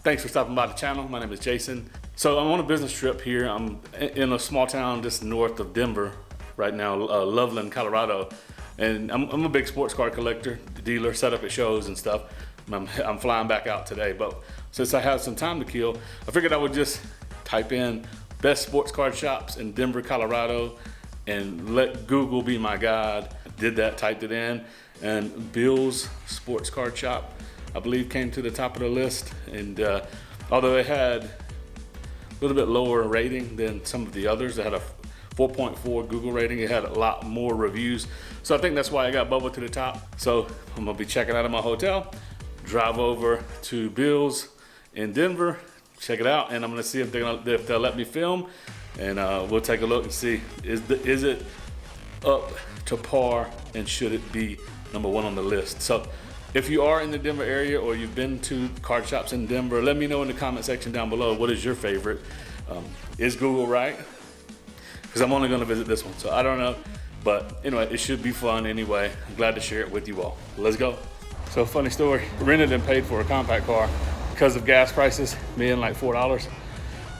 Thanks for stopping by the channel. My name is Jason. So I'm on a business trip here. I'm in a small town just north of Denver right now, Loveland, Colorado. And I'm a big sports car collector, dealer, set up at shows and stuff. I'm flying back out today, but since I have some time to kill, I figured I would just type in best sports card shops in Denver, Colorado, and let Google be my guide. Did that, typed it in, and Bill's Sports Card Shop, I believe, came to the top of the list. And although it had a little bit lower rating than some of the others, it had a 4.4 Google rating. It had a lot more reviews. So I think that's why I got bubbled to the top. So I'm gonna be checking out of my hotel, drive over to Bill's in Denver, check it out, and I'm gonna see if they'll let me film, and we'll take a look and see is it up to par, and should it be number one on the list. So if you are in the Denver area or you've been to card shops in Denver, let me know in the comment section down below, what is your favorite? Is Google right? Because I'm only going to visit this one, so I don't know. But anyway, it should be fun anyway. I'm glad to share it with you all. Let's go. So funny story, rented and paid for a compact car because of gas prices being like $4.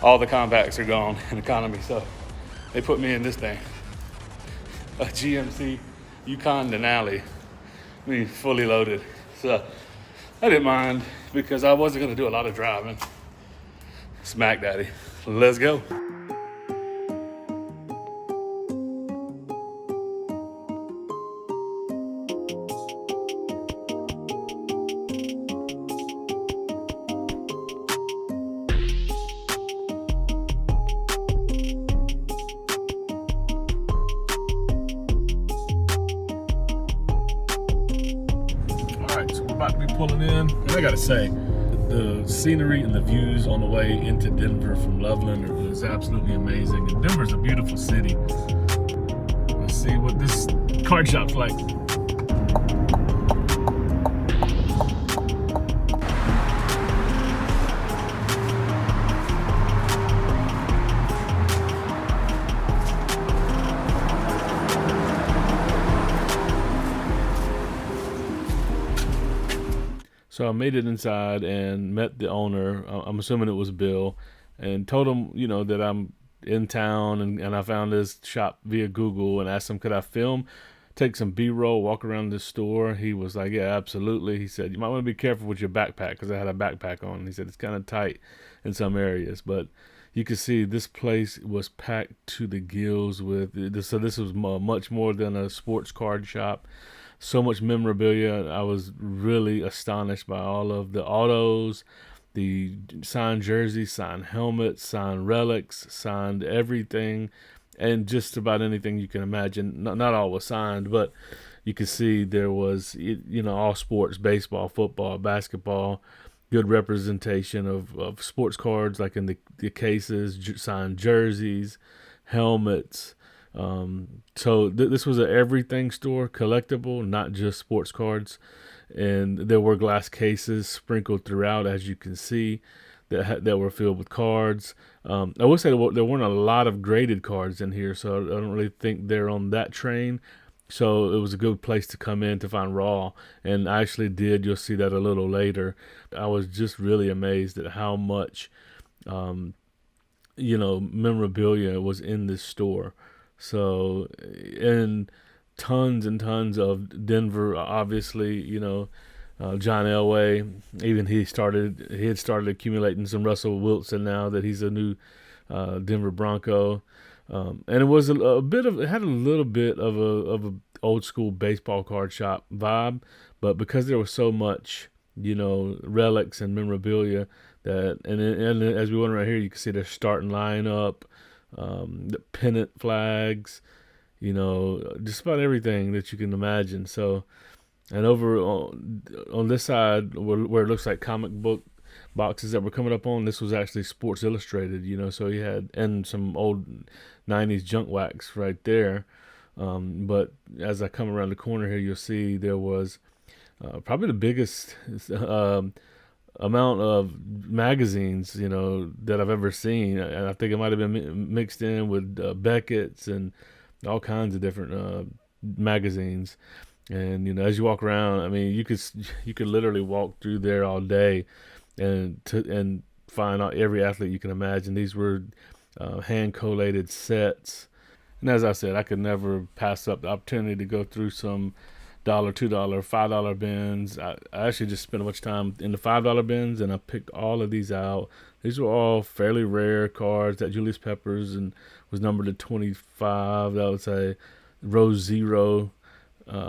All the compacts are gone in economy, so they put me in this thing. A GMC Yukon Denali, I mean, fully loaded. So I didn't mind because I wasn't gonna do a lot of driving. Smack daddy, let's go. So we're about to be pulling in, and I gotta say, the scenery and the views on the way into Denver from Loveland is absolutely amazing. And Denver's a beautiful city. Let's see what this card shop's like. So I made it inside and met the owner. I'm assuming it was Bill, and told him, that I'm in town, and I found this shop via Google, and asked him, could I film, take some B-roll, walk around the store. He was like, yeah, absolutely. He said, you might want to be careful with your backpack, because I had a backpack on. He said it's kind of tight in some areas, but you can see this place was packed to the gills with, so this was much more than a sports card shop. So much memorabilia. I was really astonished by all of the autos, the signed jerseys, signed helmets, signed relics, signed everything, and just about anything you can imagine. Not all was signed, but you could see there was, all sports, baseball, football, basketball, good representation of sports cards, like in the cases, signed jerseys, helmets. So this was an everything store, collectible, not just sports cards. And there were glass cases sprinkled throughout, as you can see, that were filled with cards. I would say there weren't a lot of graded cards in here, so I don't really think they're on that train. So it was a good place to come in to find raw, and I actually did. You'll see that a little later. I was just really amazed at how much, memorabilia was in this store. So, and tons of Denver, obviously, John Elway, even he had started accumulating some Russell Wilson now that he's a new Denver Bronco. And it was it had a little bit of a old school baseball card shop vibe, but because there was so much, relics and memorabilia and as we went right here, you can see their starting lineup, the pennant flags, just about everything that you can imagine. So, and over on this side where it looks like comic book boxes that were coming up on, this was actually Sports Illustrated, so you had, and some old 90s junk wax right there. But as I come around the corner here, you'll see there was probably the biggest amount of magazines, that I've ever seen. And I think it might have been mixed in with Beckett's and all kinds of different magazines. And as you walk around, I mean, you could literally walk through there all day and find out every athlete you can imagine. These were hand collated sets. And as I said, I could never pass up the opportunity to go through some $1, $2, $5 bins. I actually just spent a bunch of time in the $5 bins, and I picked all of these out. These were all fairly rare cards. That Julius Peppers and was numbered to 25. That was a row 0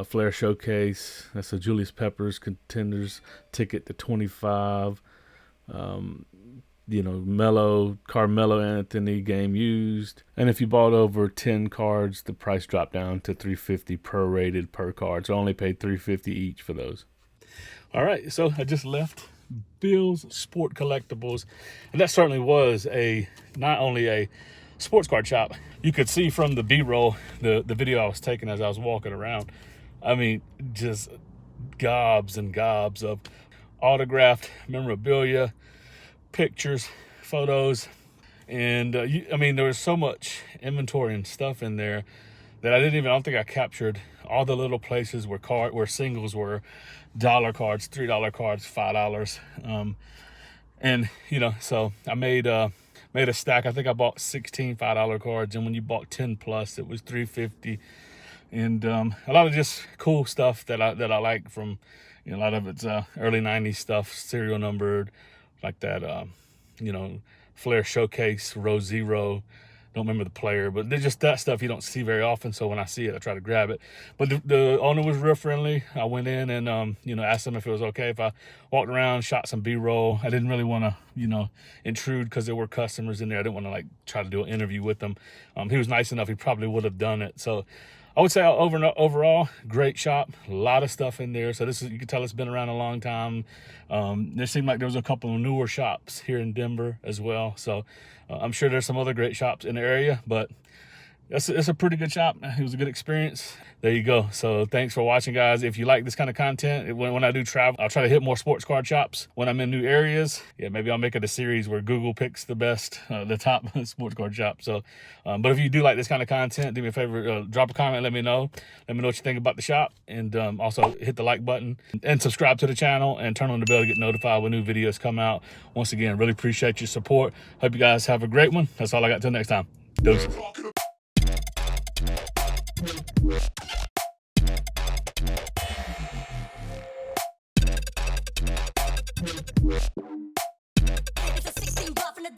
Flair Showcase. That's a Julius Peppers Contenders ticket to 25. Carmelo Anthony game used. And if you bought over 10 cards, the price dropped down to $350 prorated per card. So I only paid $350 each for those. All right, so I just left Bill's Sport Collectibles, and that certainly was not only a sports card shop. You could see from the B-roll, the video I was taking as I was walking around, I mean, just gobs and gobs of autographed memorabilia, pictures, photos, and there was so much inventory and stuff in there that I don't think I captured all the little places where singles were $1 cards, $3 cards, $5, so I made a stack. I think I bought 16 $5 cards, and when you bought 10 plus, it was $350, and a lot of just cool stuff that I like from, a lot of it's early 90s stuff, serial numbered, like that, Flair Showcase, row 0. Don't remember the player, but they're just that stuff you don't see very often. So when I see it, I try to grab it. But the owner was real friendly. I went in and, asked him if it was okay if I walked around, shot some B-roll. I didn't really want to, intrude because there were customers in there. I didn't want to try to do an interview with them. He was nice enough. He probably would have done it. So I would say overall, great shop. A lot of stuff in there. So you can tell it's been around a long time. There seemed like there was a couple of newer shops here in Denver as well. So I'm sure there's some other great shops in the area, but it's a pretty good shop. It was a good experience. There you go. So thanks for watching, guys. If you like this kind of content, when I do travel, I'll try to hit more sports card shops when I'm in new areas. Yeah, maybe I'll make it a series where Google picks the top sports card shop. So, but if you do like this kind of content, do me a favor, drop a comment, let me know. Let me know what you think about the shop, and also hit the like button and subscribe to the channel and turn on the bell to get notified when new videos come out. Once again, really appreciate your support. Hope you guys have a great one. That's all I got till next time. Deuces. It's a 16 buff in the